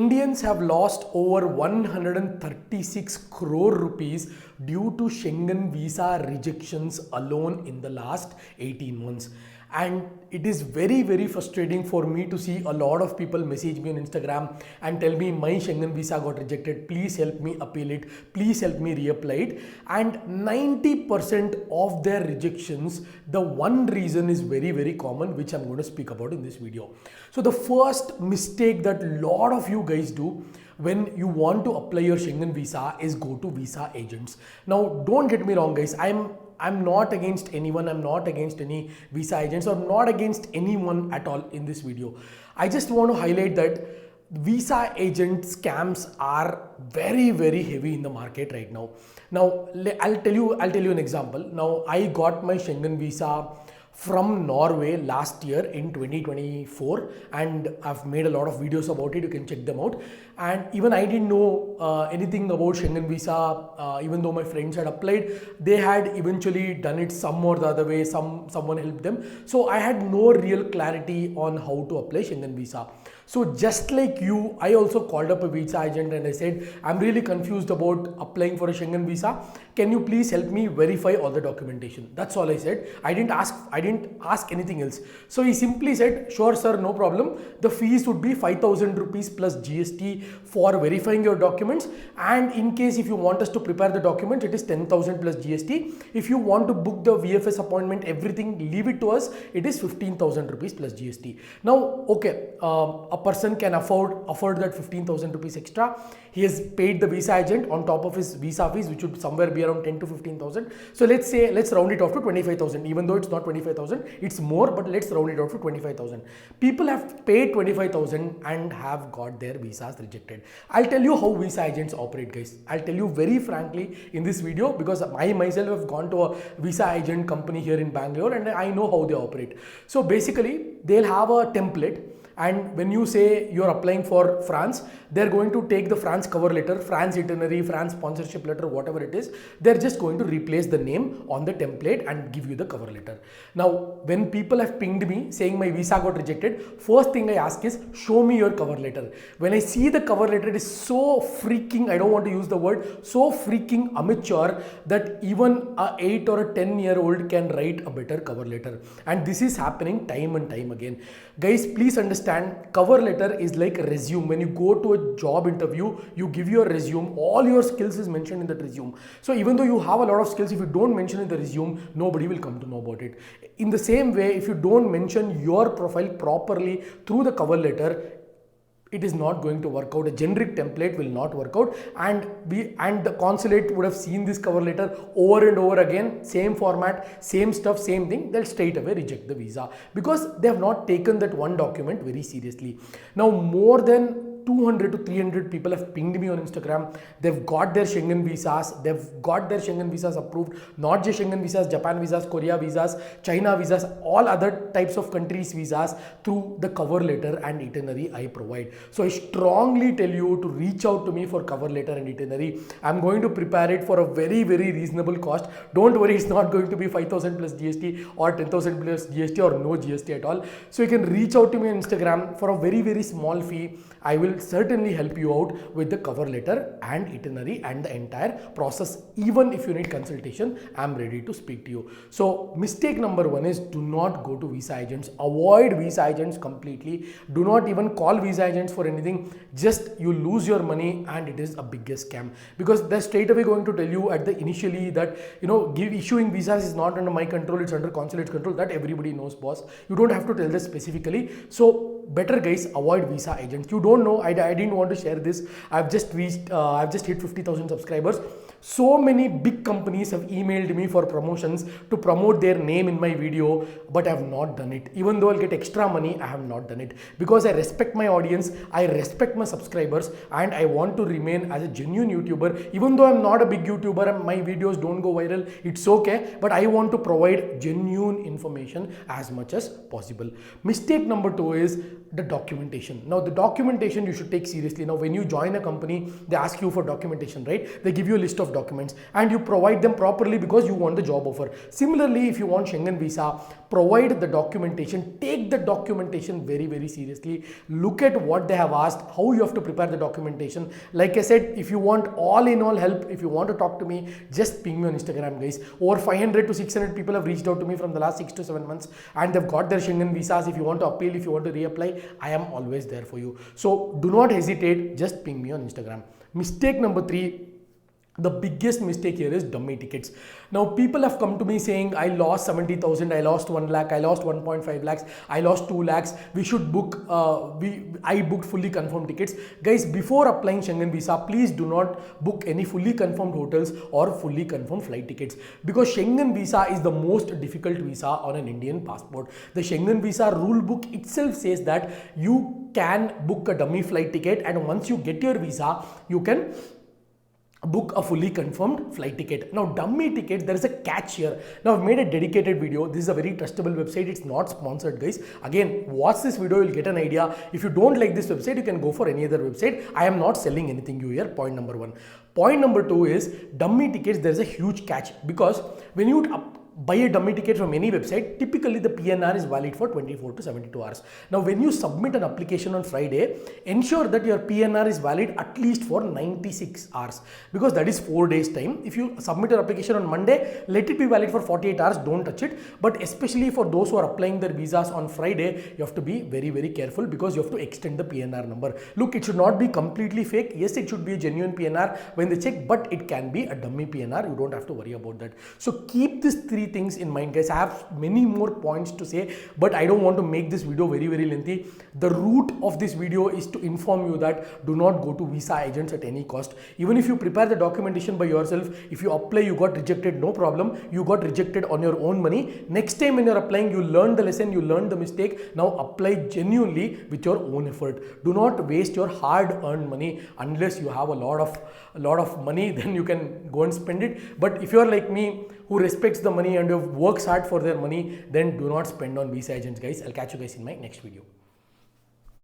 Indians have lost over 136 crore rupees due to Schengen visa rejections alone in the last 18 months. And it is very frustrating for me to see a lot of people message me on Instagram and tell me my Schengen visa got rejected, please help me appeal it, please help me reapply it. And 90% of their rejections, the one reason is very common, which I'm going to speak about in this video. So the first mistake that a lot of you guys do when you want to apply your Schengen visa is go to visa agents. Now don't get me wrong guys, I'm not against anyone, I'm not against any visa agents, or I'm not against anyone at all in this video. I just want to highlight that visa agent scams are very heavy in the market right now. Now I'll tell you an example. Now I got my Schengen visa from Norway last year in 2024, and I've made a lot of videos about it. You can check them out. And even I didn't know anything about Schengen visa, even though my friends had applied. They had eventually done it some or the other way, someone helped them. So I had no real clarity on how to apply Schengen visa. So just like you, I also called up a visa agent and I said, I'm really confused about applying for a Schengen visa. Can you please help me verify all the documentation? That's all I said. I didn't ask anything else. So he simply said, sure sir, no problem. The fees would be 5,000 rupees plus GST for verifying your documents. And in case if you want us to prepare the documents, it is 10,000 plus GST. If you want to book the VFS appointment, everything, leave it to us. It is 15,000 rupees plus GST. Now, okay, a person can afford that 15,000 rupees extra. He has paid the visa agent on top of his visa fees, which would somewhere be around 10 to 15,000. So let's round it off to 25,000. Even though it's not 25,000, it's more, but let's round it off to 25,000. People have paid 25,000 and have got their visas rejected. I'll tell you how visa agents operate, guys. I'll tell you very frankly in this video, because I myself have gone to a visa agent company here in Bangalore and I know how they operate. So basically, they'll have a template. And when you say you're applying for France, they're going to take the France cover letter, France itinerary, France sponsorship letter, whatever it is. They're just going to replace the name on the template and give you the cover letter. Now, when people have pinged me saying my visa got rejected, first thing I ask is, show me your cover letter. When I see the cover letter, it is so freaking, I don't want to use the word, so freaking amateur that even a 8 or a 10-year-old can write a better cover letter. And this is happening time and time again. Guys, please understand, cover letter is like a resume. When you go to a job interview, you give your resume, all your skills is mentioned in that resume. So even though you have a lot of skills, if you don't mention in the resume, nobody will come to know about it. In the same way, if you don't mention your profile properly through the cover letter, it is not going to work out. A generic template will not work out, and the consulate would have seen this cover letter over and over again, same format, same stuff, same thing. They'll straight away reject the visa because they have not taken that one document very seriously. Now, more than 200 to 300 people have pinged me on Instagram. They've got their Schengen visas. They've got their Schengen visas approved. Not just Schengen visas, Japan visas, Korea visas, China visas, all other types of countries visas through the cover letter and itinerary I provide. So I strongly tell you to reach out to me for cover letter and itinerary. I'm going to prepare it for a very reasonable cost. Don't worry, it's not going to be 5,000 plus GST or 10,000 plus GST or no GST at all. So you can reach out to me on Instagram for a very small fee. I will certainly help you out with the cover letter and itinerary and the entire process. Even if you need consultation, I'm ready to speak to you. So mistake number one is, do not go to visa agents. Avoid visa agents completely. Do not even call visa agents for anything. Just you lose your money and it is a biggest scam, because they're straight away going to tell you at the initially that, you know, issuing visas is not under my control, it's under consulate's control. That everybody knows, boss. You don't have to tell this specifically. So better guys, avoid visa agents. You don't know, I didn't want to share this. I've just hit 50,000 subscribers. So many big companies have emailed me for promotions to promote their name in my video, but I have not done it. Even though I'll get extra money, I have not done it because I respect my audience, I respect my subscribers, and I want to remain as a genuine YouTuber. Even though I'm not a big YouTuber and my videos don't go viral, it's okay, but I want to provide genuine information as much as possible. Mistake number two is the documentation. Now the documentation you should take seriously. Now when you join a company, they ask you for documentation, right? They give you a list of documents and you provide them properly because you want the job offer. Similarly, if you want Schengen visa, provide the documentation, take the documentation very, very seriously. Look at what they have asked, how you have to prepare the documentation. Like I said, if you want all in all help, if you want to talk to me, just ping me on Instagram, guys. Over 500 to 600 people have reached out to me from the last 6 to 7 months and they've got their Schengen visas. If you want to appeal, if you want to reapply, I am always there for you. So do not hesitate, just ping me on Instagram. Mistake number 3. The biggest mistake here is dummy tickets. Now people have come to me saying, I lost 70,000, I lost 1 lakh, I lost 1.5 lakhs, I lost 2 lakhs. We should book, I booked fully confirmed tickets. Guys, before applying Schengen visa, please do not book any fully confirmed hotels or fully confirmed flight tickets, because Schengen visa is the most difficult visa on an Indian passport. The Schengen visa rule book itself says that you can book a dummy flight ticket, and once you get your visa, you can book a fully confirmed flight ticket. Now dummy tickets, there is a catch here. Now I've made a dedicated video. This is a very trustable website. It's not sponsored, guys. Again, watch this video, you'll get an idea. If you don't like this website, you can go for any other website. I am not selling anything you here. Point number 1. Point number 2 is dummy tickets. There is a huge catch, because when you buy a dummy ticket from any website, typically the PNR is valid for 24 to 72 hours. Now when you submit an application on Friday, ensure that your PNR is valid at least for 96 hours, because that is 4 days time. If you submit your application on Monday, let it be valid for 48 hours, don't touch it. But especially for those who are applying their visas on Friday, you have to be very, very careful, because you have to extend the PNR number. Look, it should not be completely fake. Yes, it should be a genuine PNR when they check, but it can be a dummy PNR. You don't have to worry about that. So keep these 3 things in mind, guys. I have many more points to say, but I don't want to make this video very, very lengthy. The root of this video is to inform you that do not go to visa agents at any cost. Even if you prepare the documentation by yourself, if you apply, you got rejected, no problem. You got rejected on your own money. Next time when you're applying, you learn the lesson, you learn the mistake. Now apply genuinely with your own effort. Do not waste your hard-earned money unless you have a lot of money. Then you can go and spend it. But if you're like me, who respects the money and who works hard for their money, then do not spend on visa agents, guys. I'll catch you guys in my next video.